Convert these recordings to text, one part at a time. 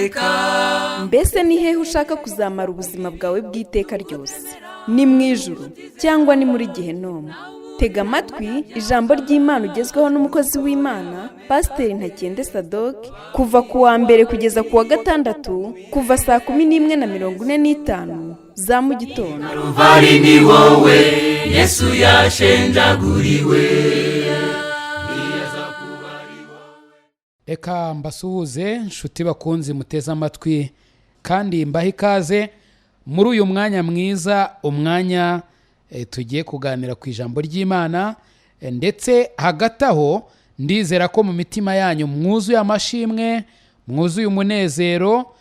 iteka. Mbese ni hehe ushaka kuzamara ubuzima bwawe bw'iteka ryose? Ni mu ijuru cyangwa ni muri Gehinomu? Tega amatwi ijambo ry'Imana ugezweho n'umukozi w'Imana Pasiteri Ntakende Sadoki kuva ku wa mbere kugeza ku wa gatandatu kuva saa 11:45 za mu gitondo. Calvary ni wowe Yesu yashenjaguriwe. Reka mbasuhuze nshuti bakunzi muteze amatwi kandi mbahe ikaze muri uyu mwanya mwiza, umwanya tugiye kuganira ku ijambo ry'Imana, ndetse hagati aho ndizera ko mu mitima yanyu mwuzuye amashimwe, mwuzuye umunezero,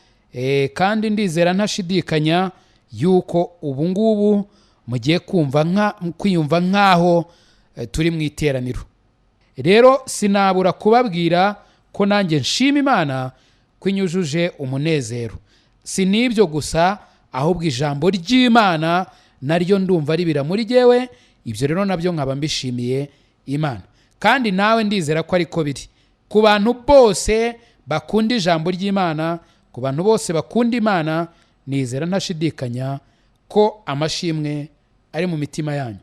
kandi ndizera ntashidikanya yuko ubu ngubu mugiye kwiyumva nk'aho turi mu iteraniro. Rero sinabura kubabwira ko nanjye nshima Imana kwinyujuje umunezero. Si n'ibyo gusa, ahubwo ijambo ry'Imana naryo ndumva ribira muri jyewe. Ibyo rero nabyo nkaba mbishimiye Imana, kandi nawe ndizera ko ariko biri ku bantu bose bakunda ijambo ry'Imana, ku bantu bose bakunda Imana. Nizera ntashidikanya ko amashimwe ari mu mitima yanyu.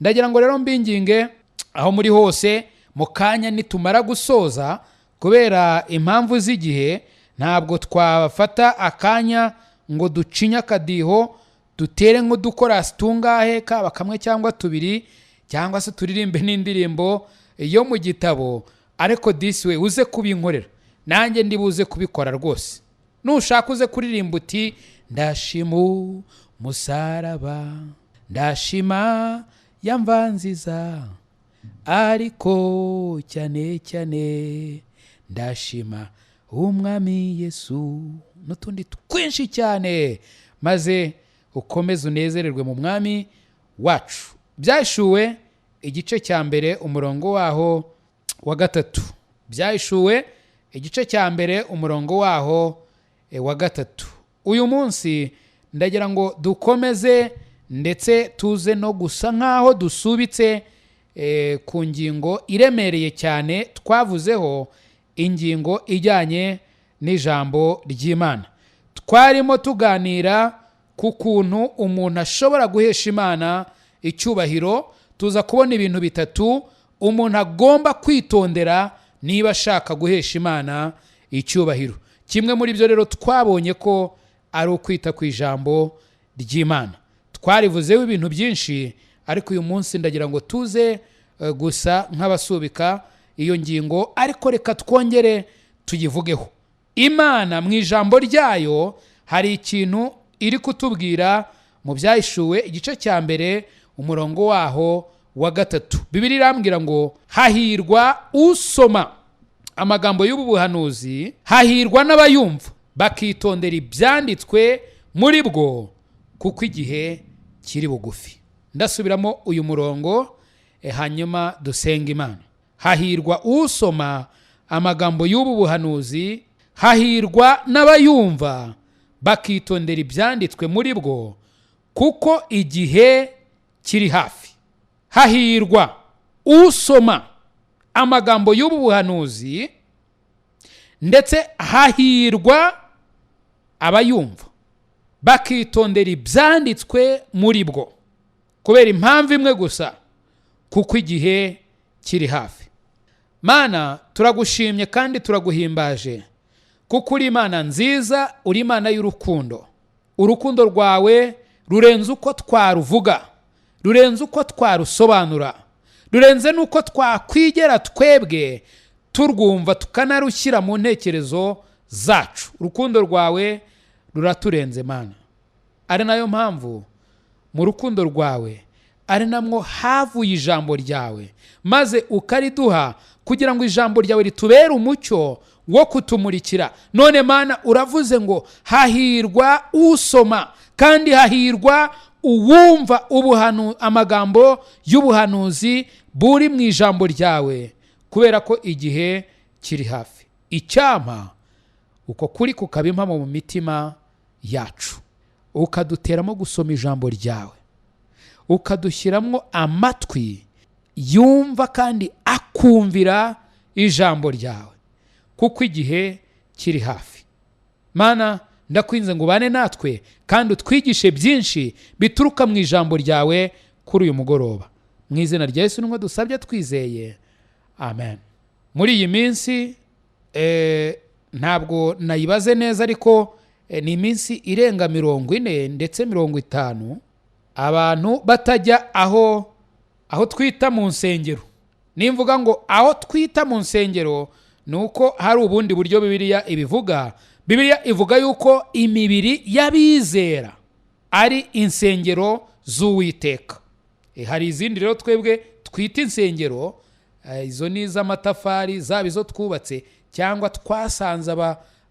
Ndagira ngo rero mbinginge aho muri hose, mu kanya nitumara gusoza, kubera impamvu z'igihe ntabwo twafata akanya ngo ducinye akadiho dutere nk'udukorasi tungahe, kaba kamwe cyangwa tubiri, cyangwa se turirimbe n'indirimbo yo mu gitabo. Ariko this way uze kubinkorera, nanjye ndibuze kubikora rwose. Nushaka uze kuririmba uti ndashima umusaraba, ndashima yamvanziza, ariko cyane cyane ndashima umwami Yesu, n'utundi twinshi cyane, maze ukomeze unezererwe mu mwami wacu. Byahishuwe igice cya mbere umurongo waho wa 3. Byahishuwe igice cya mbere umurongo waho wa 3. Uyu munsi ndagira ngo dukomeze ndetse tuze no gusa nkaho dusubitse ku ngingo iremereye cyane twavuzeho, ingingo ijyanye n'ijambo ry'Imana. Twarimo tuganira ku kuntu umuntu ashobora guhesha Imana icyubahiro. Tuza kubona ibintu bitatu umuntu agomba kwitondera niba ashaka guhesha Imana icyubahiro. Kimwe muri byo rero twabonye ko ari ukwita ku ijambo ry'Imana. Twarivuzeho ibintu byinshi, ariko uyu munsi ndagira ngo tuze gusa nk'abasubika iyo ngingo, ariko reka twongere tuyivugeho. Imana mu ijambo ryayo hari ikintu iri kutubwira mu Byahishuwe igice cya mbere umurongo waho wa 3. Bibiliya irambwira ngo hahirwa usoma amagambo y'ubu buhanuzi, hahirwa n'abayumva bakitondera ibyanditswe muri bwo, kuko igihe kiri bugufi. Ndasubiramo uyu murongo hanyuma dusenga Imana. Hahirwa usoma amagambo y'ubu buhanuzi, hahirwa n'abayumva bakitondera ibyanditswe muri bwo, kuko igihe kiri hafi. Hahirwa usoma amagambo y'ubu buhanuzi, ndetse hahirwa abayumva bakitondera ibyanditswe muri bwo, kubera impamvu imwe gusa, kuko igihe kiri hafi. Mana, turagushimye kandi turaguhimbaje, kuko uri Imana nziza, uri Imana y'urukundo. Urukundo rwawe rurenze uko twaruvuga, rurenze uko twarusobanura, rurenze n'uko twakwigera twebwe turwumva tukanarushyira mu ntekerezo zacu. Urukundo rwawe ruraturenze Mana. Ari nayo mpamvu mu rukundo rwawe ari namwo havuye ijambo ryawe, maze ukariduha kugira ngo ijambo ryawe ritubere umucyo wo kutumurikira. None Mana, uravuze ngo hahirwa usoma kandi hahirwa uwumva amagambo y'ubuhanuzi buri mu ijambo ryawe, kubera ko igihe kiri hafi. Icyampa uko kuri kukaba mu mitima yacu, ukaduteramo gusoma ijambo ryawe, ukadushyiramo amatwi yumva kandi akumvira ijambo ryawe, kuko igihe kiri hafi. Mana, ndakwinze ngo ubane natwe kandi utwigishe byinshi bituruka mu ijambo ryawe kuri uyu mugoroba. Mu izina rya Yesu nibwo dusabye twizeye, amen. Muri iyi minsi ntabwo nayibaze neza, ariko ni iminsi irenga 40 ndetse 50 abantu batajya aho twita mu nsengero. Nimvuga ngo aho twita mu nsengero, nuko hari ubundi buryo Bibiliya ibivuga. Bibiliya ivuga yuko imibiri y'abizera ari insengero z'Uwiteka. Hari izindi rero twebwe twita insengero, izo ni iz'amatafari, zaba izo twubatse cyangwa twasanze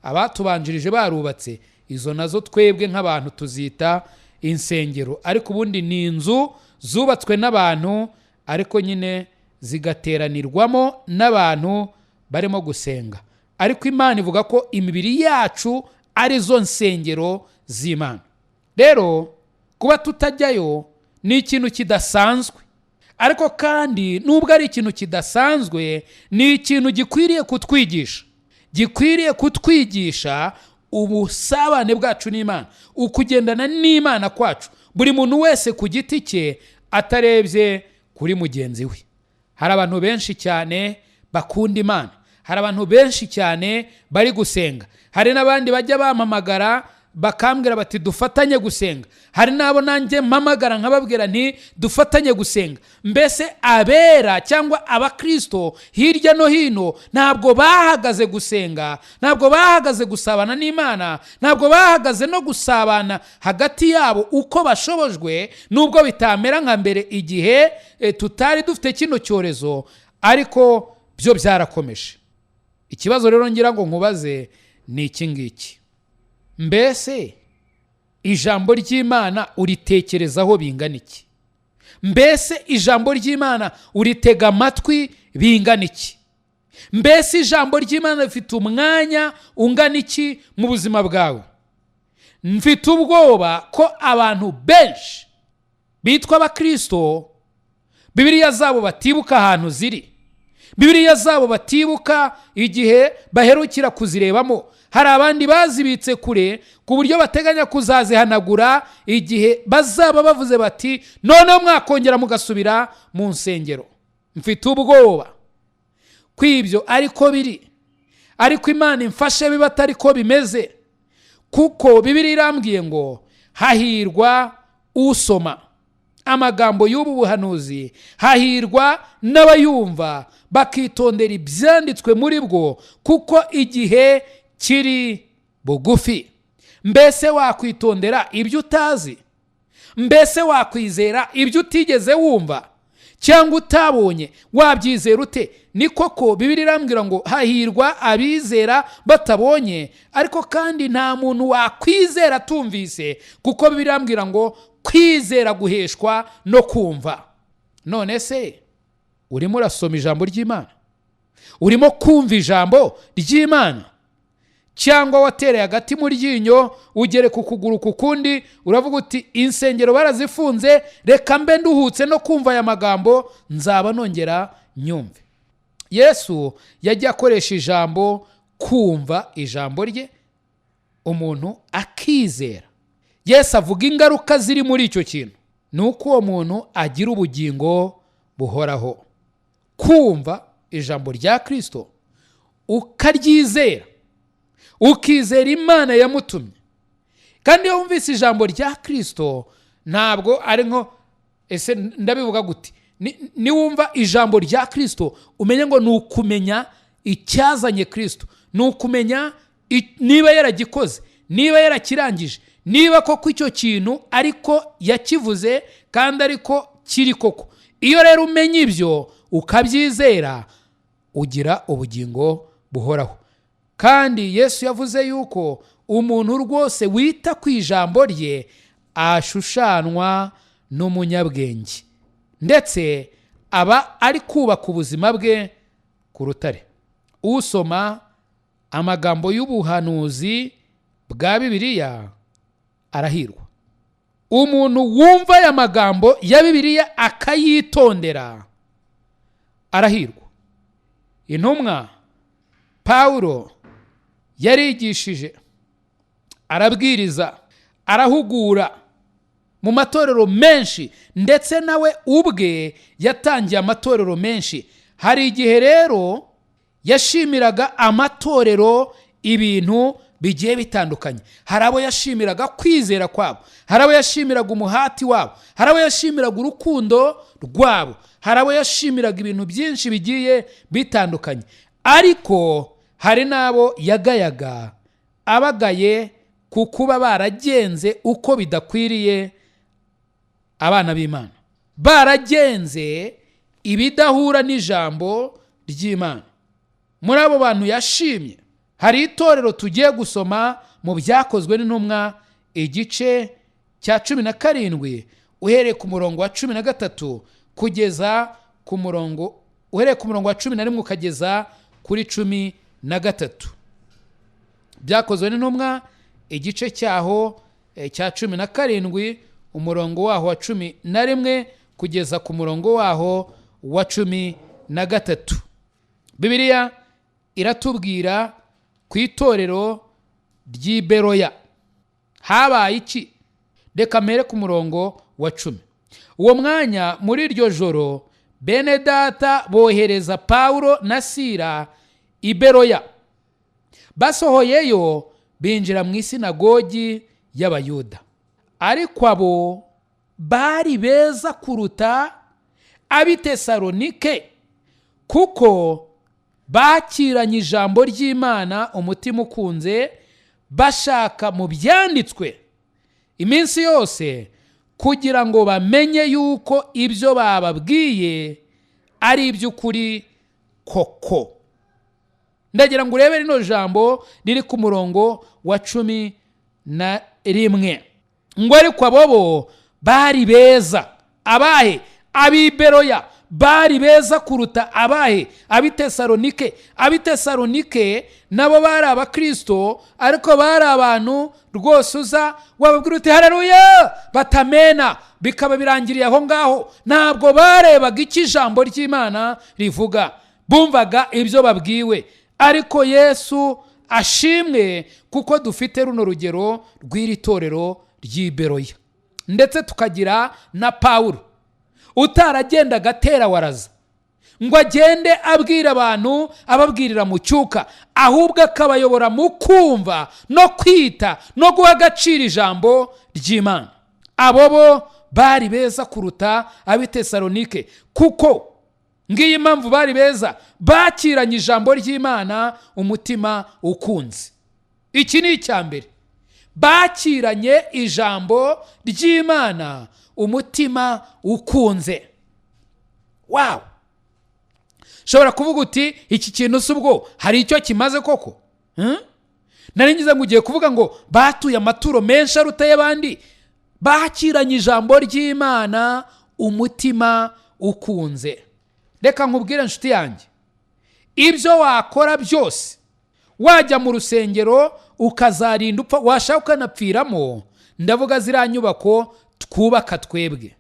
abatubanjirije barubatse, izo nazo twebwe nk'abantu tuzita insengero. Ariko ubundi ni inzu zubatswe n'abantu, ariko nyine zigateranirwamo n'abantu barimo gusenga. Ariko Imana ivuga ko imibiri yacu ari zo nsengero z'Imana. Rero kuba tutajyayo ni ikintu kidasanzwe, ariko kandi nubwo ari ikintu kidasanzwe, ni ikintu gikwiriye kutwigisha ubusabane bwacu n'Imana, ukugendana n'Imana kwacu, buri muntu wese ku giti cye atarebye kuri mugenzi we. Hari abantu benshi cyane bakunda Imana, hari abantu benshi cyane bari gusenga, hari n'abandi bajya bampamagara bakambwira bati dufatanye gusenga, hari nabo nanjye mpamagara nkababwira nti dufatanye gusenga. Mbese abera cyangwa abakristo hirya no hino ntabwo bahagaze gusenga, ntabwo bahagaze gusabana n'Imana, ntabwo bahagaze no gusabana hagati yabo uko bashobojwe, nubwo bitamera nka mbere igihe tutari dufite kino cyorezo, ariko byo byarakomeje. Ikibazo rero ngira ngo nkubaze ni iki ngiki: mbese ijambo ry'Imana uritekerezaho bingana iki? Mbese ijambo ry'Imana uritega amatwi bingana iki? Mbese ijambo ry'Imana rifite umwanya ungana iki mu buzima bwawe? Mfite ubwoba ko abantu benshi bitwa abakristo, Bibiliya zabo batibuka ahantu ziri, Bibiliya zabo batibuka igihe baherukira kuzirebamo. Hari abandi bazibitse kure ku buryo bateganya kuzazihanagura igihe bazaba bavuze bati noneho mwakongera mugasubira mu nsengero. Mfite ubwoba kw'ibyo ariko biri, ariko Imana imfashe biba atari ko bimeze, kuko Bibiliya irambwiye ngo hahirwa usoma amagambo y'ubu buhanuzi, hahirwa n'abayumva bakitondera ibyanditswe muri bwo, kuko igihe kiri bugufi. Mbese wakwitondera ibyo utazi? Mbese wakwizera ibyo utigeze wumva cyangwa utabonye? Wabyizera ute? Ni koko Bibiliya irambwira ngo hahirwa abizera batabonye, ariko kandi nta muntu wakwizera atumvise, kuko Bibiliya irambwira ngo kwizera guheshwa no kumva. None se urimo urasoma ijambo ry'Imana? Urimo kumva ijambo ry'Imana? Cyangwa watereye agati mu ryinyo ugereka ukuguru ku kundi, uravuga uti insengero barazifunze, reka mbe nduhutse no kumva aya magambo, nzaba nongera nyumve. Yesu yajya akoresha ijambo kumva ijambo rye, umuntu akizera. Yesu avuga ingaruka ziri muri icyo kintu, nuko uwo muntu agira ubugingo buhoraho. Kumva ijambo rya Kristo ukaryizera, ukizera Imana yamutumye. Kandi iyo wumvise ijambo rya Kristo, ntabwo ari nko ese ndabivuga gute, niwumva ijambo rya Kristo umenye ngo nukumenya icyazanye Kristo, nukumenya niba yaragikoze, niba yarakirangije, niba koko icyo kintu ariko yakivuze kandi ariko kiri koko. Iyo rero umenye ibyo ukabyizera, ugira ubugingo buhoraho. Kandi Yesu yavuze yuko umuntu rwose wita ku ijambo rye ashushanwa n'umunyabwenge, ndetse aba ari kubaka ubuzima bwe ku rutare. Usoma amagambo y'ubuhanuzi bwa Bibiliya arahirwa. Umuntu wumva aya magambo ya Bibiliya akayitondera arahirwa. Intumwa Pawulo yarigishije arabwiriza, arahugura mu matorero menshi, ndetse nawe ubwe yatangiye amatorero menshi. Hari igihe rero yashimiraga amatorero ibintu bigiye bitandukanye. Hari abo yashimiraga kwizera kwabo, hari abo yashimiraga umuhati wabo, hari abo yashimiraga urukundo rwabo, hari abo yashimiraga ibintu byinshi bigiye bitandukanye. Ariko hari n'abo yagayaga, abagaye ku kuba baragenze uko bidakwiriye abana b'Imana, baragenze ibidahura n'ijambo ry'Imana. Muri abo bantu yashimye hari itorero tugiye gusoma mu Byakozwe n'Intumwa igice cya 17 uhereye ku murongo wa 13 kugeza ku murongo uhereye ku murongo wa 11 ukageza kuri 13. Byakozwe n'Intumwa igice cyaho cya 17 umurongo waho wa 11 kugeza ku murongo waho wa 13. Bibiliya iratubwira ku itorero ry'Iberoya habaye iki? Reka mpere ku murongo wa 10. Uwo mwanya muri iryo joro bene data bohereza Pawulo na Sila Iberoya. Basohoyeyo binjira mu isinagogi y'Abayuda. Ariko abo bari beza kuruta ab'i Tesalonike, kuko bakiranye ijambo ry'Imana umutima ukunze, bashaka mu byanditswe iminsi yose kugira ngo bamenye yuko ibyo bababwiye ari iby'ukuri koko. Ndagira ngo urebe rino jambo riri ku murongo wa 11. Ngo ariko abo bari beza. Abahe? Ab'iberoya bari beza kuruta abahe? Ab'i Tesalonike. Ab'i Tesalonike nabo bari abakristo, ariko bari abantu rwose uza wababwira uti haleluya batamena, bikaba birangiriye aho ngaho. Ntabwo barebaga icyo ijambo ry'Imana rivuga, bumvaga ibyo babwiwe. Ariko Yesu ashimwe kuko dufite runo rugero rw'iri torero ry'Iberoya. Ndetse tukagira na Pawulo utaragenda gatera waraza ngo agende abwira abantu, ababwirira mu cyuka, ahubwo akabayobora mu kumva no kwita no guha agaciro ijambo ry'Imana. Abo bo bari beza kuruta ab'i Tesalonike, kuko ngiyi impamvu bari beza, bakiranye ijambo ry'Imana umutima ukunze. Iki ni icyambere, bakiranye ijambo ry'Imana umutima ukunze. Wow! Shobora kuvuga uti iki kintu subwo hari icyo kimaze koko? Nari ngize ngo ugiye kuvuga ngo batuye amaturo menshi aruta y'abandi. Bakiranye ijambo ry'Imana umutima ukunze. Reka nkubwire nshuti yanjye, ibyo wakora byose, wajya mu rusengero ukazarinda upfa, washaka ukanapfiramo, ndavuga ziriya nyubako twubaka twebwe,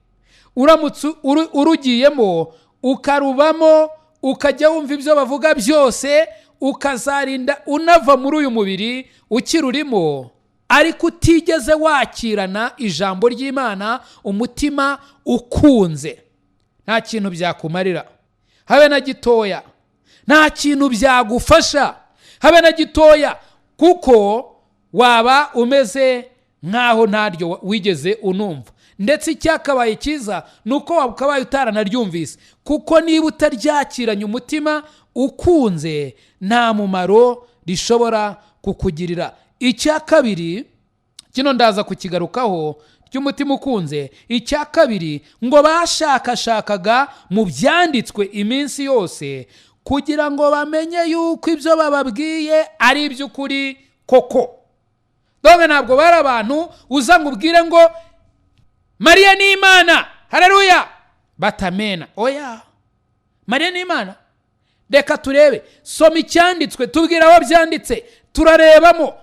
uramutse urugiyemo ukarubamo, ukajya wumva ibyo bavuga byose, ukazarinda unava muri uyu mubiri ukirurimo, ariko utigeze wakirana ijambo ry'Imana umutima ukunze, nta kintu byakumarira habe na gitoya, nta kintu byagufasha habe na gitoya, kuko waba umeze nkaho ntaryo wigeze unumva. Ndetse icyakabaye cyiza nuko waba ukabaye utaranaryumvise, kuko niba utaryakiranye umutima ukunze nta mumaro rishobora kukugirira. Icya kabiri, kino ndaza kukigarukaho cy'umutima ukunze. Icya kabiri, ngo bashakashakaga mu byanditswe iminsi yose kugira ngo bamenye yuko ibyo bababwiye ari iby'ukuri koko. Dore ntabwo bari abantu uza ngo ubwire ngo Mariya ni Imana, haleluya, batamena. Oya, Mariya ni Imana. Reka turebe, soma icyanditswe, tubwira aho byanditse, turarebamo.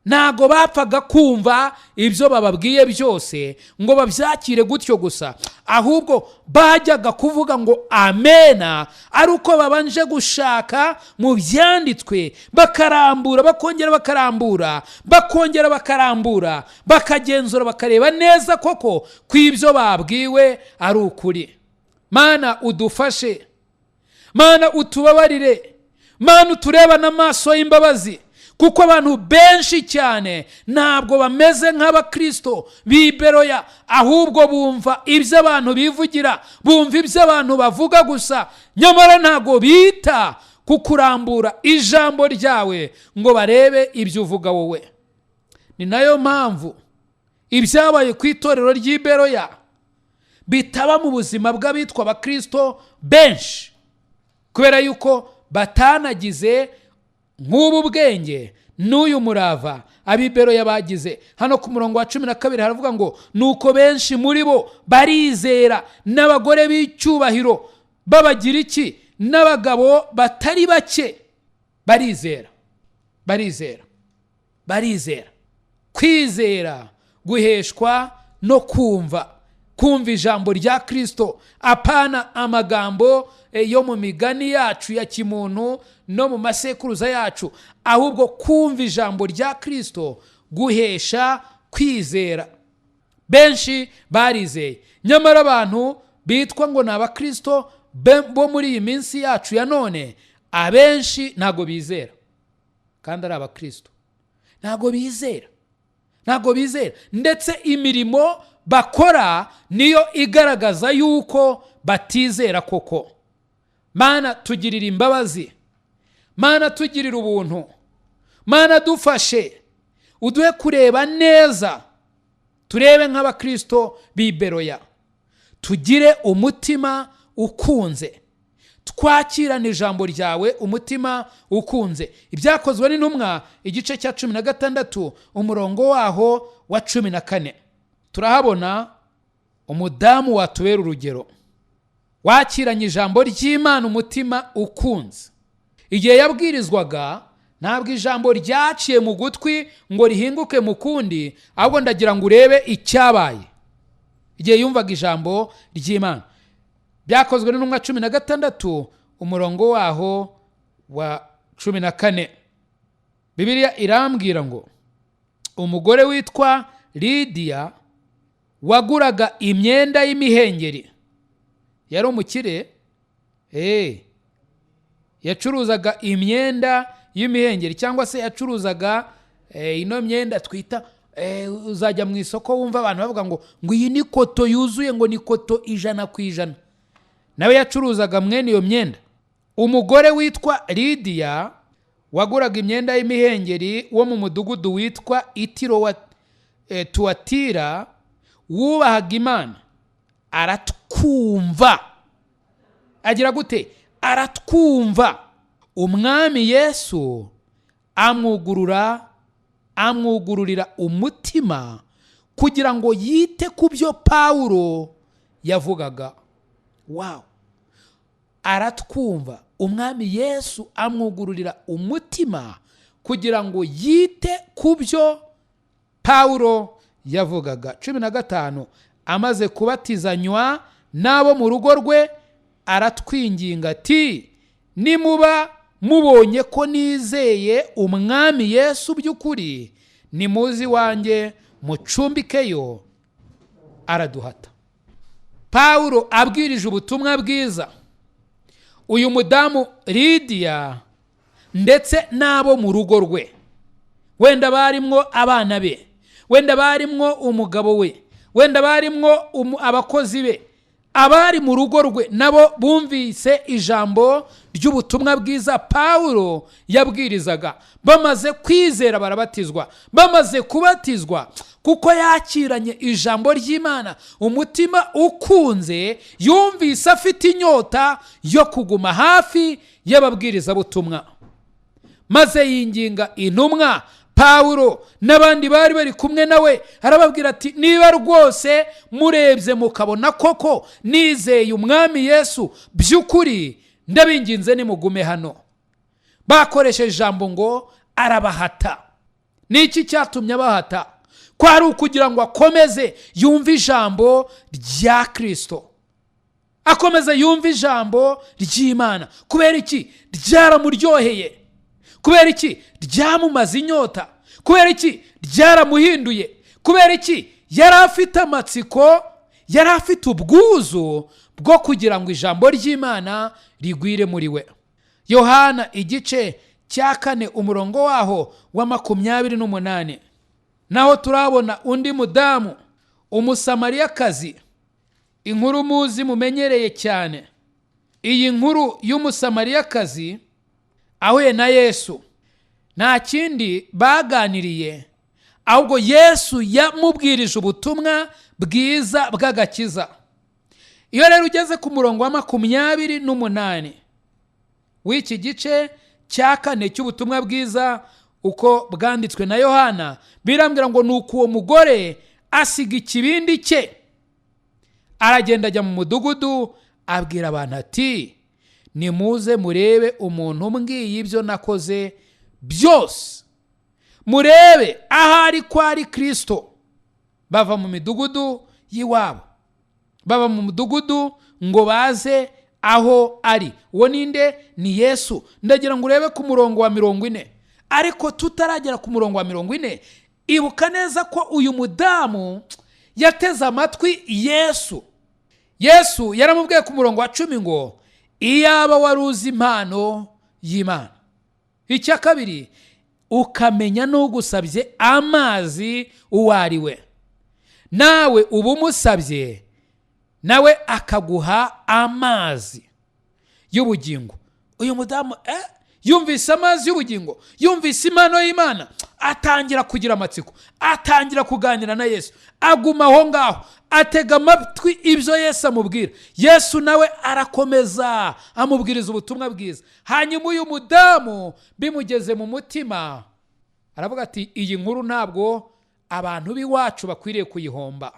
ntago bapfaga kumva ibyo bababwiye byose ngo babyakire gutyo gusa, ahubwo bajyaga kuvuga ngo amena, ari uko babanje gushaka mu byanditswe, bakarambura bakongera bakarambura, bakongera bakarambura, bakagenzura bakareba neza koko ko ibyo babwiwe ari ukuri. Mana udufashe, Mana utubabarire, Mana utureba n'amaso y'imbabazi, kuko abantu benshi cyane ntabwo bameze nk'abakristo biberoya, ahubwo bumva ibyo abantu bivugira, bumva ibyo abantu bavuga gusa, nyamara ntabwo bita ku kurambura ijambo ryawe ngo barebe ibyo uvuga wowe. Ni nayo mpamvu ibyabaye ku itorero ry'iberoya bitaba mu buzima bw'abitwa abakristo benshi, kubera yuko batanagize nk'ubu bwenge n'uyu murava abiberoya bagize. Hano ku murongo wa 12 haravuga ngo nuko benshi muri bo barizera, n'abagore b'icyubahiro babagira iki, n'abagabo batari bake barizera. Kwizera guheshwa no kumva ijambo rya Kristo, apana amagambo yo mu migani yacu ya kimuntu no mu masekuruza yacu, ahubwo kumva ijambo rya Kristo guhesha kwizera. Benshi barizeye, nyamara abantu bitwa ngo ni abakristo bo muri iyi minsi yacu ya none, abenshi ntago bizera, kandi ari abakristo ntago bizera, ndetse imirimo bakora niyo igaragaza yuko batizera koko. Mana tugirira imbabazi, Mana tugirira ubuntu, Mana dufashe, uduhe kureba neza, turebe nk'abakristo biberoya, tugire umutima ukunze, twakirane ijambo ryawe umutima ukunze. Ibyakozwe n'intumwa igice cya 16 umurongo waho wa 14 turahabona umudamu watubera urugero, wakiranye ijambo ry'Imana umutima ukunze. Igihe yabwirizwaga ntabwo ijambo ryaciye mu gutwi ngo rihinguke mu kundi, ahubwo ndagira ngo urebe icyabaye igihe yumvaga ijambo ry'Imana. Byakozwe n'intumwa 16 umurongo waho wa 14 Bibiliya irambwira ngo umugore witwa Lidiya waguraga imyenda y'imihengeri, yari umukire, yacuruzaga imyenda y'imihengeri, cyangwa se yacuruzaga ino myenda twita, uzajya mu isoko wumva abantu bavuga ngo iyi ni koto yuzuye, ngo ni koto 100%, nawe yacuruzaga mwene iyo myenda. Umugore witwa Lidiya waguraga imyenda y'imihengeri wo mu mudugudu witwa Itiro Tuatira, wubahaga Imana, aratwumva. Agira gute? Aratwumva. Umwami Yesu amwugururira umutima kugira ngo yite ku byo Pawulo yavugaga. Wow! Aratwumva. Umwami Yesu amwugururira umutima kugira ngo yite ku byo Pawulo yavugaga. 15 amaze kubatizanywa n'abo mu rugo rwe, aratwinginga ati, nimuba mubonye ko nizeye umwami Yesu by'ukuri, nimuzi wanjye mucumbikeyo. Araduhata. Pawulo abwirije ubutumwa bwiza uyu mudamu Lidiya ndetse n'abo mu rugo rwe, wenda barimwo abana be, wenda barimwo umugabo we, wenda barimwo abakozi be, abari mu rugo rwe nabo bumvise ijambo ry'ubutumwa bwiza Pawulo yabwirizaga. Bamaze kwizera barabatizwa. Bamaze kubatizwa, kuko yakiranye ijambo ry'Imana umutima ukunze, yumvise afite inyota yo kuguma hafi y'ababwiriza butumwa, maze yinginga intumwa Pawulo n'abandi bari bari kumwe nawe, arababwira ati, niba rwose murebye mukabona koko nizeye umwami Yesu by'ukuri, ndabinginze nimugume hano. Bakoresheje ijambo ngo arabahata. ni iki cyatumye abahata? Kwari ukugira ngo akomeze yumve ijambo rya Kristo, akomeze yumve ijambo ry'Imana. Kubera iki? Ryaramuryoheye. Kubera iki? Ryamumaze inyota. Kubera iki? Ryaramuhinduye. Kubera iki? Yari afite amatsiko, yari afite ubwuzu bwo kugira ngo ijambo ry'Imana rigwire muri we. Yohana igice cya 4 umurongo waho wa 28, naho turabona undi mudamu, umusamariyakazi, inkuru muzi mumenyereye cyane. Iyi nkuru y'umusamariyakazi ahuye na Yesu, nta kindi baganiriye ahubwo Yesu yamubwirije ubutumwa bwiza bw'agakiza. Iyo rero ugeze ku murongo wa 28 w'iki gice cya 4 cy'ubutumwa bwiza uko bwanditswe na Yohana, birambwira ngo nuko uwo mugore asiga ikibindi cye, aragenda ajya mu mudugudu, abwira abantu ati, nimuze murebe umuntu umbwiye ibyo nakoze byose, murebe ahari ko ari Kristo. Bava mu midugudu y'iwabo, baba mu mudugudu ngo baze aho ari. Uwo ninde? Ni Yesu. Ndagira ngo urebe ku murongo wa 40. Ariko tutaragera ku murongo wa 40, ibuka neza ko uyu mudamu yateze amatwi Yesu. Yesu yaramubwiye ku murongo wa 10 ngo, iyaba waruzi impano y'Imana, icya kabiri ukamenya n'ugusabye amazi uwo ari we, nawe uba umusabye nawe akaguha amazi y'ubugingo. Uyu mudamu yumvise amazi y'ubugingo, yumvise impano y'Imana, atangira kugira amatsiko, atangira kuganira na Yesu, aguma aho ngaho, atega amatwi ibyo Yesu amubwira. Yesu nawe arakomeza amubwiriza ubutumwa bwiza. Hanyuma uyu mudamu bimugeze mu mutima, aravuga ati, iyi nkuru ntabwo abantu b'iwacu bakwiriye kuyihomba.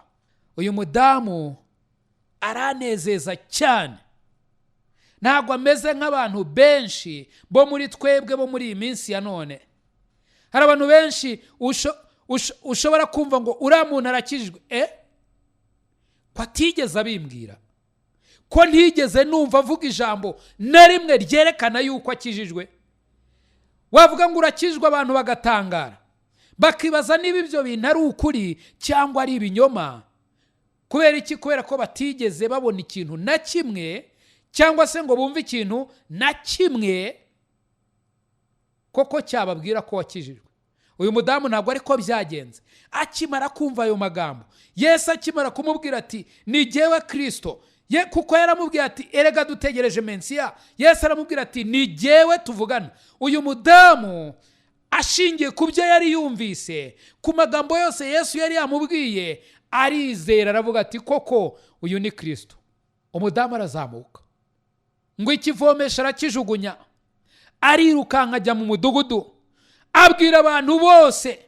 Uyu mudamu aranezeza cyane, ntabwo ameze nk'abantu benshi bo muri twebwe bo muri iyi minsi ya none. Hari abantu benshi ushobora kumva ngo uriya muntu arakijijwe, ko atigeze abimbwira, ko ntigeze numva avuga ijambo na rimwe ryerekana yuko akijijwe. Wavuga ngo urakijijwe, abantu bagatangara, bakibaza niba ibyo bintu ari ukuri cyangwa ari ibinyoma. Kubera iki? Kubera ko batigeze babona ikintu na kimwe, cyangwa se ngo bumve ikintu na kimwe koko cyababwira ko wakijijwe. Uyu mudamu ntabwo ariko byagenze. Akimara kumva ayo magambo, Yesu akimara kumubwira ati, ni jyewe Kristo, kuko yaramubwira ati, erega dutegereje Mensiya. Yesu aramubwira ati, ni jyewe tuvugana. Uyu mudamu ashingiye ku byo yari yumvise, ku magambo yose Yesu yari yamubwiye, arizera, aravuga ati, koko uyu ni Kristo. Umudamu arazamuka, ngo ikivomesha arakijugunya, arirukanka ajya mu mudugudu, abwira abantu bose,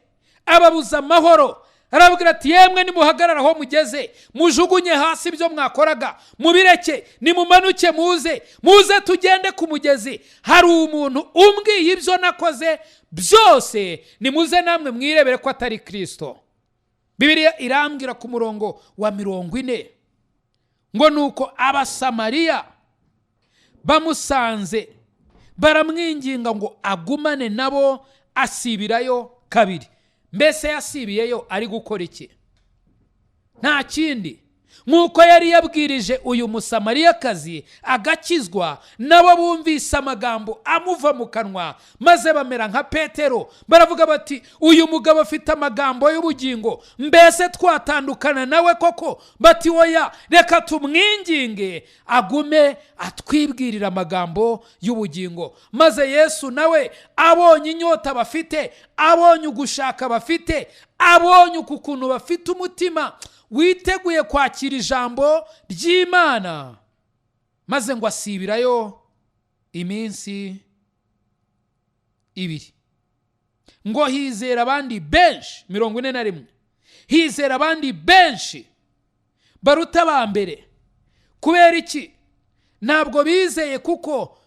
ababuza amahoro. Arabwira ati, yemwe nimuhagarara aho mugeze, mujugunye hasi ibyo mwakoraga, mubireke, nimumanuke muze tugende ku mugezi. Hari umuntu umbwiye ibyo nakoze byose, nimuze namwe mwirebere ko atari Kristo. Bibiliya irambwira ku murongo wa 40 ngo nuko abasamariya bamusanze, baramwinginga ngo agumane nabo, asibirayo 2. Mbese yasibiyeyo ari gukora iki? Nta kindi, nk'uko yari yabwirije uyu musamariyakazi agakizwa, nabo bumvise amagambo amuva mu kanwa, maze bamera nka Petero, baravuga bati, uyu mugabo afite amagambo y'ubugingo, mbese twatandukana nawe koko? Bati, oya, reka tumwinginge agume atwibwirira amagambo y'ubugingo. Maze Yesu nawe abonye inyota bafite, abonye ugushaka bafite, abonye ukuntu bafite umutima witeguye kwakira ijambo ry'Imana, maze ngo asibirayo iminsi 2. Ngo hizera abandi benshi, 41, hizera abandi benshi baruta ba mbere. Kubera iki? Ntabwo bizeye kuko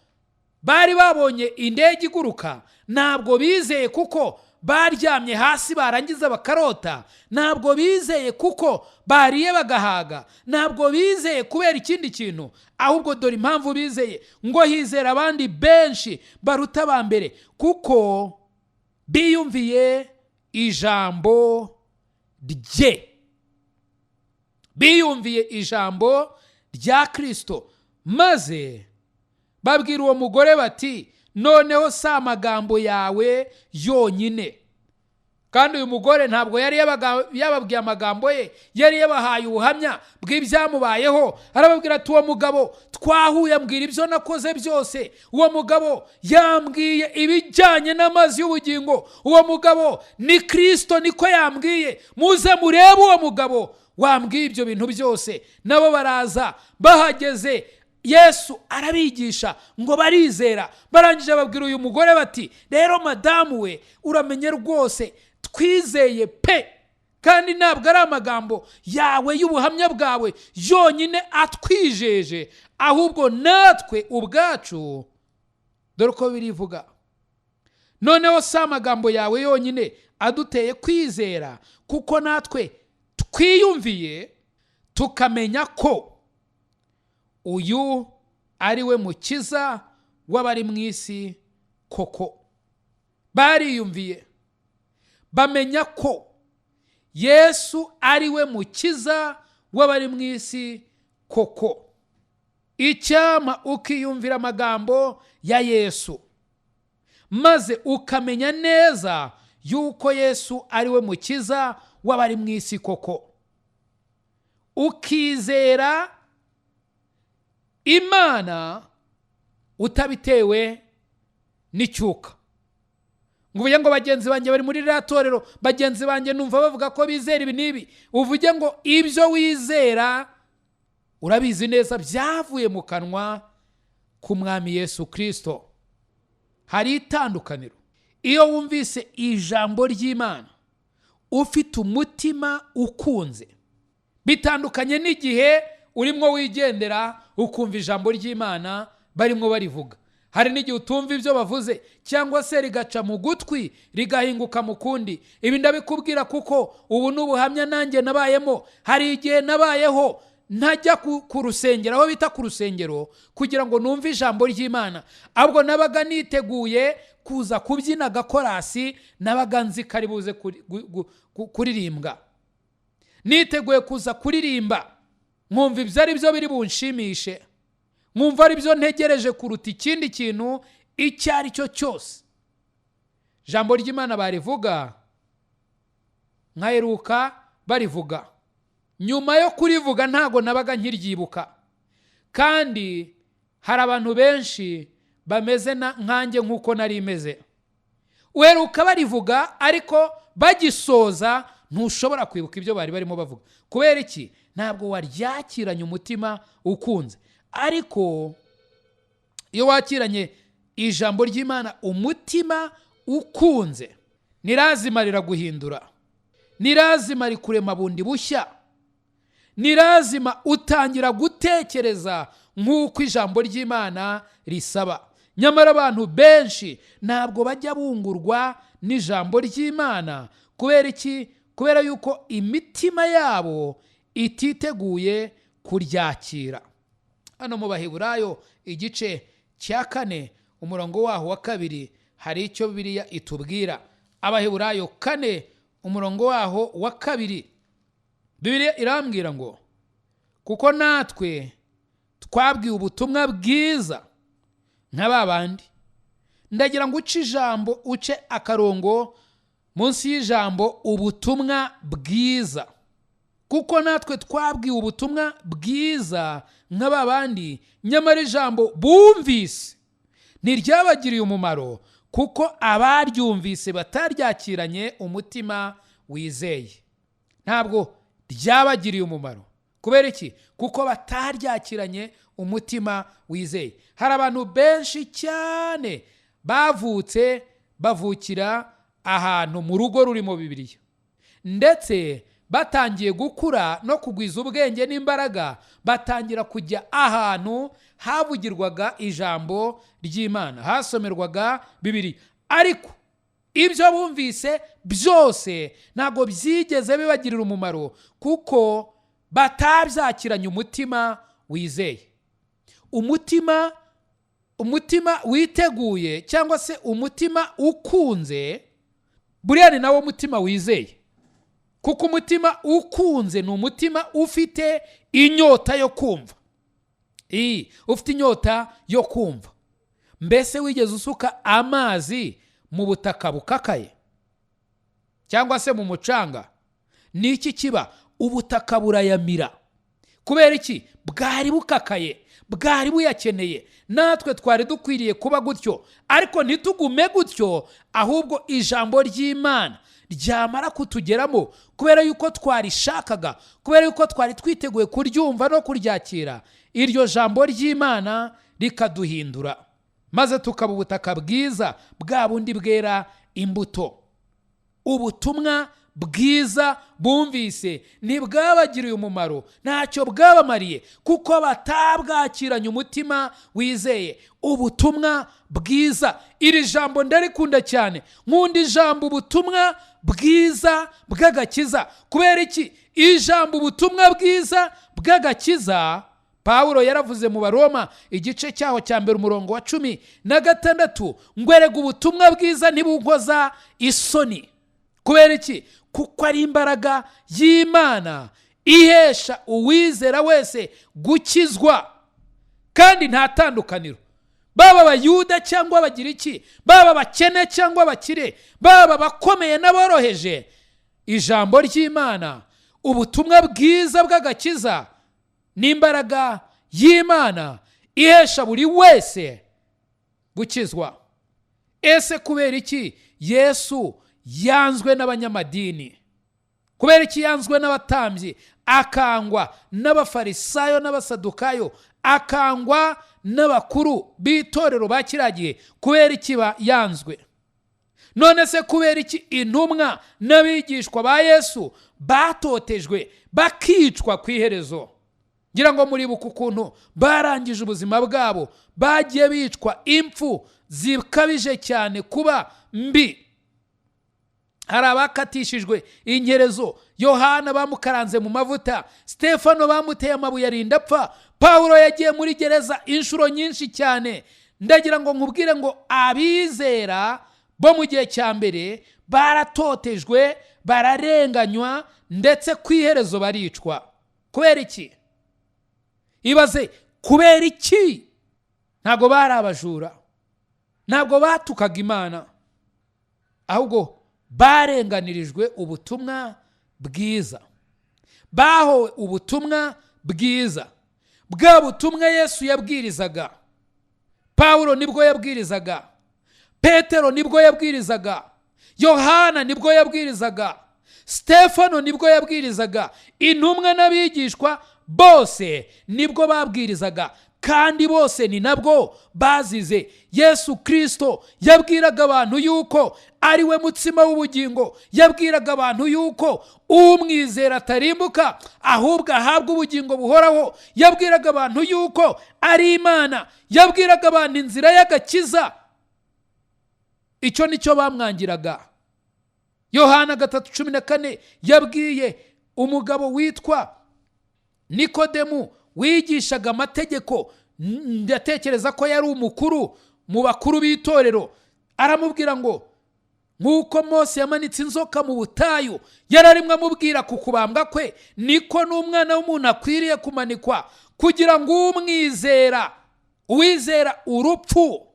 bari babonye indege iguruka, ntabwo bizeye kuko baryamye hasi barangiza bakarota, ntabwo bizeye kuko bariye bagahaga, ntabwo bizeye kubera ikindi kintu, ahubwo dore impamvu bizeye, ngo hizera abandi benshi baruta aba mbere, kuko biyumviye ijambo rye, biyumviye ijambo rya Kristo, maze babwira uwo mugore bati noneho si amagambo yawe yonyine. Kandi uyu mugore ntabwo yari yababwiye amagambo ye, yari yabahaye ubuhamya bw'ibyamubayeho. Arababwira ati uwo mugabo twahuye ambwira ibyo nakoze byose, uwo mugabo yambwiye ibijyanye n'amazi y'ubugingo, uwo mugabo ni Kristo, niko yambwiye, muze murebe uwo mugabo wambwiye ibyo bintu byose. Nabo baraza, bahageze Yesu arabigisha ngo barizera. Barangije babwira uyu mugore bati rero madamu we, uramenye rwose twizeye pe, kandi ntabwo ari amagambo yawe y'ubuhamya bwawe yonyine atwijeje, ahubwo natwe ubwacu dore uko birivuga. Noneho si amagambo yawe yonyine aduteye kwizera, kuko natwe twiyumviye tukamenya ko uyu ari we mukiza w'abari mu isi koko. Bariyumviye bamenya ko Yesu ari we mukiza w'abari mu isi koko. Icyama ukiyumvira amagambo ya Yesu, maze ukamenya neza yuko Yesu ari we mukiza w'abari mu isi koko, ukizera Imana utabitewe n'icyuka. Nguvuge ngo bagenzi banjye bari muri rya torero, bagenzi banjye numva bavuga ko bizera ibi n'ibi, uvuge ngo ibyo wizera urabizi neza byavuye mu kanwa k'Umwami Yesu Kristo. Hari itandukaniro iyo wumvise ijambo ry'Imana ufite umutima ukunze, bitandukanye n'igihe urimo wigendera ukumva ijambo ry'Imana barimo barivuga. Hari n'igihe utumva ibyo bavuze, cyangwa se rigaca mu gutwi rigahinguka mu kundi. Ibi ndabikubwira kuko ubu n'ubuhamya nanjye nabayemo. Hari igihe nabayeho ntajya ku rusengero, aho bita ku rusengero, kugira ngo numve ijambo ry'Imana, ahubwo nabaga niteguye kuza kubyina agakorasi, nabaga nzi kari buze kuririmbwa, niteguye kuza kuririmba, nkumva ibyo ari byo biri bunshimishe, nkumva ari byo ntegereje kuruta ikindi kintu icyo ari cyo cyose. Ijambo ry'Imana barivuga, nkaheruka barivuga, nyuma yo kurivuga ntago nabaga nkiryibuka. Kandi hari abantu benshi bameze nkanjye nk'uko nari imeze. Uheruka barivuga ariko bagisoza ntushobora kwibuka ibyo bari barimo bavuga. Kubera iki? Ntabwo waryakiranye umutima ukunze. Ariko iyo wakiranye ijambo ry'Imana umutima ukunze, nirazima riraguhindura, nirazima rikurema bundi bushya, nirazima utangira gutekereza nk'uko ijambo ry'Imana risaba. Nyamara abantu benshi ntabwo bajya bungurwa n'ijambo ry'Imana. Kubera iki? Kubera yuko imitima yabo ititeguye kuryakira. Hano mu Baheburayo igice cya 4 umurongo waho wa 2 hari icyo Bibiliya itubwira. Abaheburayo 4 umurongo waho wa 2 Bibiliya irambwira ngo kuko natwe twabwiye ubutumwa bwiza nk'ababandi. Ndagira ngo uce akarongo munsi y'ijambo ubutumwa bwiza. Kuko natwe twabwiye ubutumwa bwiza nk'ababandi, nyamara ijambo bumvise ntiryabagiriye umumaro, kuko abaryumvise bataryakiranye umutima wizeye. Ntabwo ryabagiriye umumaro. Kubera iki? Kuko bataryakiranye umutima wizeye. Hari abantu benshi cyane bavukira ahantu mu rugo rurimo Bibiliya, ndetse batangiye gukura no kugwiza ubwenge n'imbaraga, batangira kujya ahantu havugirwaga ijambo ry'Imana, hasomerwaga Bibiliya. Ariko ibyo bumvise byose ntabwo byigeze bibagirira umumaro, kuko batabyakiranye umutima wizeye. umutima witeguye cyangwa se umutima ukunze, buriya ni nawo mutima wizeye, kuko umutima ukunze ni umutima ufite inyota yo kumva. Ufite inyota yo kumva. Mbese wigeze usuka amazi mu butaka bukakaye cyangwa se mu mucanga? Ni iki kiba? Ubutaka burayamira. Kubera iki? Bwari bukakaye, bwari buyakeneye. Natwe twari dukwiriye kuba gutyo, ariko ntitugume gutyo, ahubwo ijambo ry'Imana ryamara kutugeramo, kubera yuko twarishakaga, kubera yuko twari twiteguye kuryumva no kuryakira, iryo jambo ry'Imana rikaduhindura, maze tukaba ubutaka bwiza, bwa bundi bwera imbuto. Ubutumwa bwiza bumvise ntibwabagiriye umumaro, ntacyo bwabamariye, kuko batabwakiranye umutima wizeye. Ubutumwa bwiza, iri jambo ndarikunda cyane. Nkunda ijambo ubutumwa bwiza bw'agakiza. Kubera iki? Ijambo ubutumwa bwiza bw'agakiza, Pawulo yaravuze mu Baroma igice cyaho cya mbere umurongo wa 16, ngo erega ubutumwa bwiza ntibunkoza isoni. Kubera iki? Kuko ari imbaraga y'Imana ihesha uwizera wese gukizwa, kandi nta tandukaniro. Baba abayuda cyangwa bagira iki, baba bakene cyangwa bakire, baba bakomeye n'aboroheje, ijambo ry'Imana, ubutumwa bwiza bw'agakiza, n'imbaraga y'Imana ihesha buri wese gukizwa. Ese kubera iki Yesu yanzwe n'abanyamadini? Kubera iki yanzwe n'abatambyi, akangwa n'abafarisayo n'abasadukayo, akangwa n'abakuru b'itorero ba kiragiye? Kubera iki yanzwe? None se kubera iki intumwa n'abigishwa ba Yesu batotejwe, bakicwa ku iherezo? Ngira ngo muribuka ukuntu barangije ubuzima bwabo, bagiye bicwa impfu zikabije cyane kuba mbi. Hari abakatishijwe inkerezo, Yohana bamukaranze mu mavuta, Stefano bamuteye amabuye arinda apfa, Pawulo yagiye muri gereza inshuro nyinshi cyane. Ndagira ngo nkubwire ngo abizera bo mu gihe cya mbere baratotejwe, bararenganywa, ndetse ku iherezo baricwa. Kubera iki? Ibaze, kubera iki? Ntabwo bari abajura, ntabwo batukaga Imana, ahubwo barenganirijwe ubutumwa bwiza, bahowe ubutumwa bwiza. Bwa butumwa Yesu yabwirizaga, Pawulo nibwo yabwirizaga, Petero nibwo yabwirizaga, Yohana nibwo yabwirizaga, Stefano nibwo yabwirizaga, intumwa n'abigishwa bose nibwo babwirizaga, kandi bose ni nabwo bazize. Yesu Kristo yabwiraga abantu yuko ari we mutsima w'ubugingo, yabwiraga abantu yuko umwizera atarimbuka ahubwo ahabwa ubugingo buhoraho, yabwiraga abantu yuko ari Imana, yabwiraga abantu inzira y'agakiza. Icyo nicyo bamwangiraga. Yohana 3:14 yabwiye umugabo witwa Nikodemu wigishaga amategeko, ndatekereza ko yari umukuru mu bakuru b'itorero, aramubwira ngo nk'uko Mose yamanitse inzoka mu butayu yararimwe amubwira ku kubambwa kwe, niko n'umwana w'umuntu akwiriye kumanikwa, kugira ngo uwizera urupfu.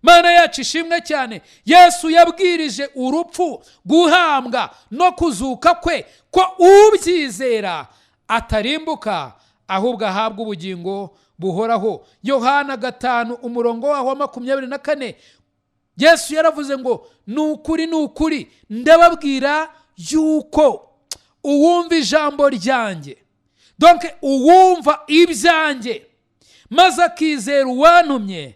Mana yacu ishimwe cyane. Yesu yabwirije urupfu, guhambwa no kuzuka kwe, ko ubyizera atarimbuka ahubwo ahabwa ubugingo buhoraho. Yohana 5 umurongo wa 24, Yesu yaravuze ngo nukuri ndababwira yuko uwumva ijambo ryanjye, donc uwumva ibyanjye, maze akizera uwantumye,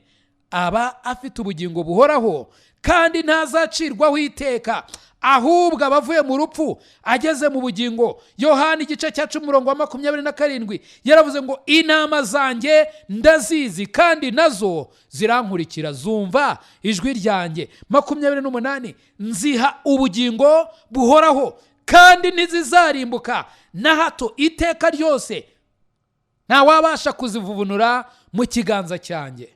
aba afite ubugingo buhoraho, kandi ntazacirwaho iteka, ahubwo abavuye mu rupfu ageze mu bugingo. Yohana igice cya 10:27 yaravuze ngo intama zanjye ndazizi kandi nazo zirankurikira, zumva ijwi ryanjye. 28 nziha ubugingo buhoraho kandi ntizizarimbuka na hato iteka ryose, nta wabasha kuzivubunura mu kiganza cyanjye.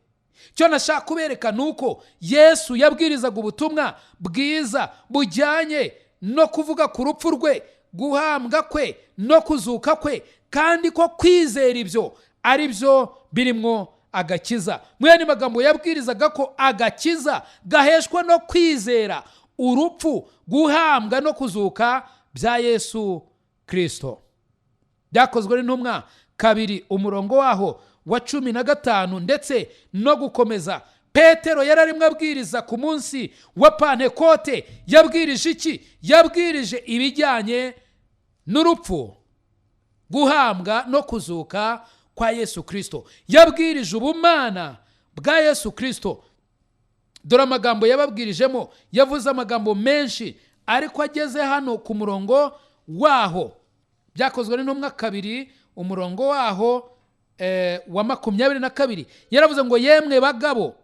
Cyo nashaka kubereka nuko Yesu yabwirizaga ubutumwa bwiza bujyanye no kuvuga ku rupfu rwe, guhambwa kwe no kuzuka kwe, kandi ko kwizera ibyo ari byo birimwo agakiza. Mwene magambo yabwirizaga ko agakiza gaheshwa no kwizera urupfu, guhambwa no kuzuka bya Yesu Kristo. Byakozwe n'intumwa 2:15 ndetse no gukomeza. Petero yararimwe abwiriza ku munsi wa Pantekote. Yabwirije iki? Yabwirije ibijyanye n'urupfu, guhambwa no kuzuka kwa Yesu Kristo. Yabwirije ubumana bwa Yesu Kristo. Dore amagambo yababwirijemo, yavuze amagambo menshi, ariko ageze hano ku murongo waho. Byakozwe n'intumwa 2 umurongo waho wa 22 yaravuze ngo yemwe bagabo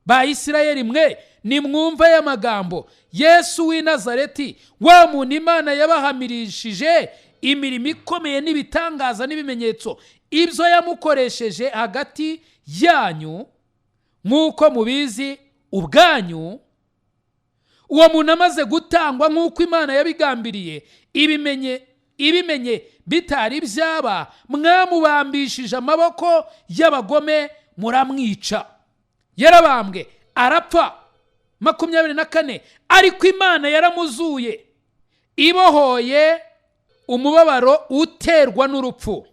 ba Isirayeli mwe nimwumva aya magambo. Yesu w'i Nazareti, wa muntu Imana yabahamirishije imirimo ikomeye n'ibitangaza n'ibimenyetso ibyo yamukoresheje hagati yanyu, nk'uko mubizi ubwanyu. Uwo muntu amaze gutangwa nk'uko Imana yabigambiriye, ibimenye bitari byaba, mwamubambishije amaboko y'abagome muramwica. Yarabambwe arapfa. 24 ariko Imana yaramuzuye, ibohoye umubabaro uterwa n'urupfu,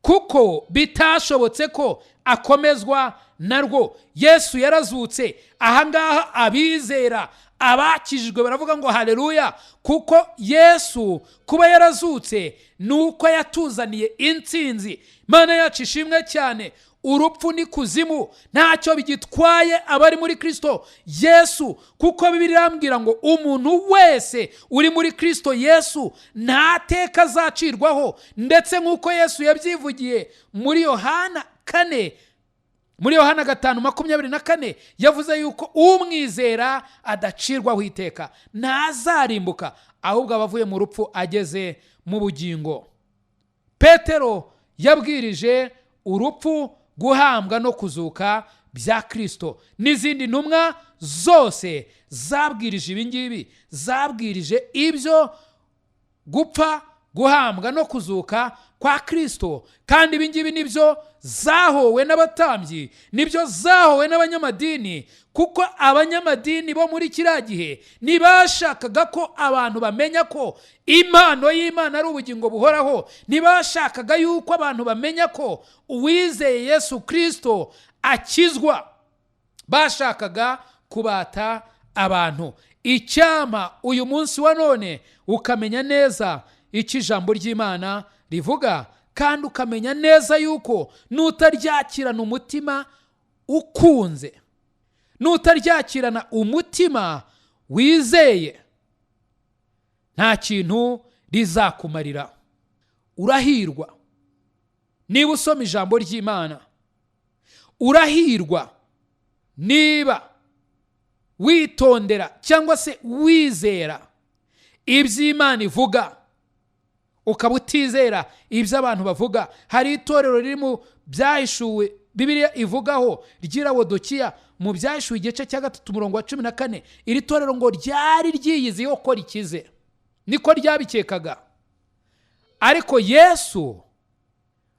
kuko bitashobotse ko akomezwa narwo. Yesu yarazutse. Ahangaha abizera abakijijwe baravuga ngo haleluya, kuko Yesu kuba yarazutse nuko yatuzaniye intsinzi. Mana yacu ishimwe cyane. Urupfu ni kuzimu ntacyo bigitwaye abari muri Kristo Yesu, kuko Bibiliya irambwira ngo umuntu wese uri muri Kristo Yesu nta teka azacirwaho, ndetse nk'uko Yesu yabyivugiye muri Yohana 5:24 yavuze yuko umwizera adacirwaho iteka, ntazarimbuka, ahubwo abavuye mu rupfu ageze mu bugingo. Petero yabwirije urupfu, guhambwa no kuzuka bya Kristo. N'izindi ntumwa zose zabwirije ibingibi, zabwirije ibyo gupfa, guhambwa no kuzuka kwa Kristo. Kandi ibingibi nibyo zahowe n'abatambyi, nibyo zahowe n'abanyamadini, kuko abanyamadini bo muri kiriya gihe ntibashakaga ko abantu bamenya ko impano y'Imana ari ubugingo buhoraho. Ntibashakaga yuko abantu bamenya ko uwizeye Yesu Kristo akizwa. Bashakaga kubata abantu. Icyama uyu munsi wa none ukamenya neza icyo ijambo ry'Imana rivuga, kandi ukamenya neza yuko nutaryakirana umutima ukunze, nutaryakirana umutima wizeye, nta kintu rizakumarira. Urahirwa niba usoma ijambo ry'Imana, urahirwa niba witondera cyangwa se wizera iby'Imana ivuga, ukaba utizera ibyo abantu bavuga. Hari itorero riri mu byahishuwe Bibiliya ivugaho ry'Irawodokiya, mu byahishuwe igice cya 3 umurongo wa 14. Iri torero ngo ryari ryiyiziho ko rikize, niko ryabikekaga. Ariko Yesu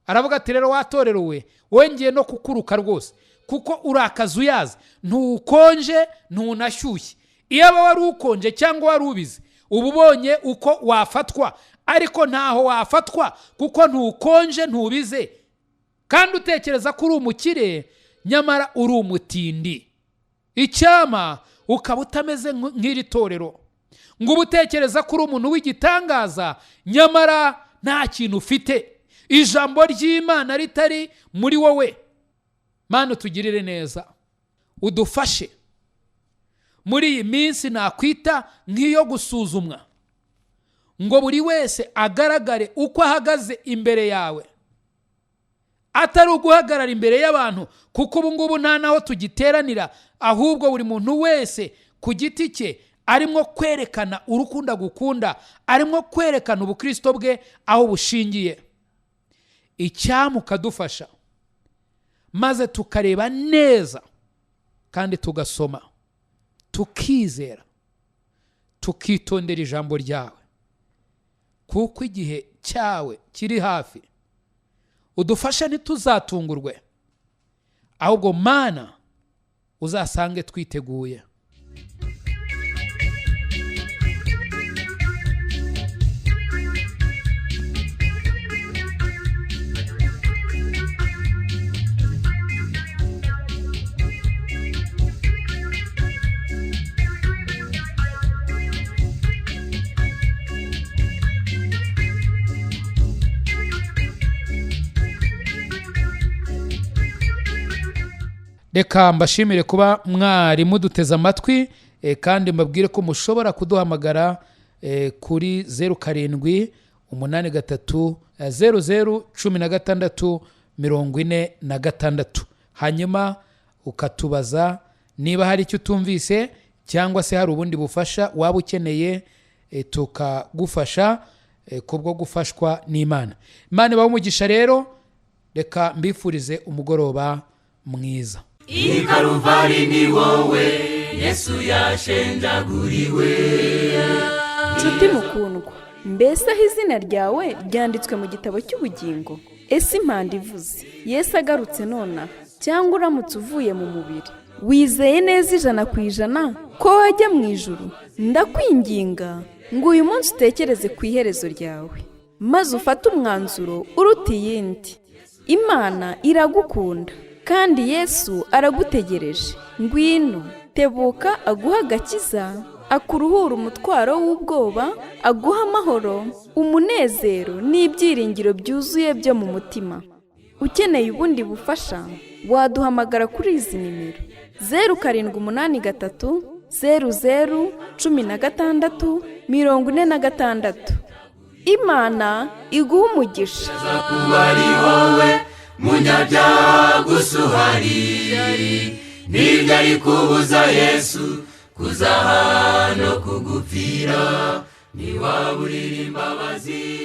aravuga ati rero watorero we, wongeye no kukuruka rwose, kuko urakaza uyazi, ntukonje ntunashyushye. Iyo aba wari ukonje cyangwa wari ubizi, uba ubonye uko wafatwa, ariko ntaho wafatwa kuko ntukonje ntubize. Kandi utekereza ko uri umukire, nyamara uri umutindi. Icyama ukaba utameze nk'iri torero, ngo utekereza ko uri umuntu w'igitangaza, nyamara nta kintu ufite, ijambo ry'Imana ritari muri wowe. Mana utugirire neza, udufashe muri iyi minsi nakwita nk'iyo gusuzumwa, ngo buri wese agaragare uko ahagaze imbere yawe, atari uguhagarara imbere y'abantu, kuko ubu ngubu nta naho tugiteranira, ahubwo buri muntu wese ku giti cye arimo kwerekana urukundo agukunda, arimo kwerekana ubukristo bwe aho bushingiye. Icyampa ukadufasha maze tukareba neza kandi tugasoma, tukizera, tukitondera ijambo ryawe, kuko igihe cyawe kiri hafi. Udufashe ntituzatungurwe, ahubwo Mana uzasange twiteguye. Reka mbashimire kuba mwari muduteze amatwi, kandi mbabwire ko mushobora kuduhamagara kuri 0783001646, hanyuma ukatubaza niba hari icyo utumvise cyangwa se hari ubundi bufasha waba ukeneye, tukagufasha kubwo gufashwa n'Imana. Imana ibahe umugisha. Rero reka mbifurize umugoroba mwiza. I Calvary ni wowe Yesu yashenjaguriwe. Nshuti mukundwa, mbese aho izina ryawe ryanditswe mu gitabo cy'ubugingo? Ese impanda ivuze Yesu agarutse nona, cyangwa uramutse uvuye mu mubiri, wizeye neza 100% ko wajya mu ijuru? Ndakwinginga ngo uyu munsi utekereze ku iherezo ryawe, maze ufate umwanzuro uruta iyindi. Imana iragukunda kandi Yesu aragutegereje. Ngwino, tebuka aguha agakiza, akuruhura umutwaro w'ubwoba, aguha amahoro, umunezero n'ibyiringiro byuzuye byo mu mutima. Ukeneye ubundi bufasha, waduhamagara kuri izi nimero: 0783001646. Imana iguha umugisha. Zakubari wowe munyabyaha gusuhari, ntibyari kubuza Yesu kuza hano kugupfira, niwaburira imbabazi.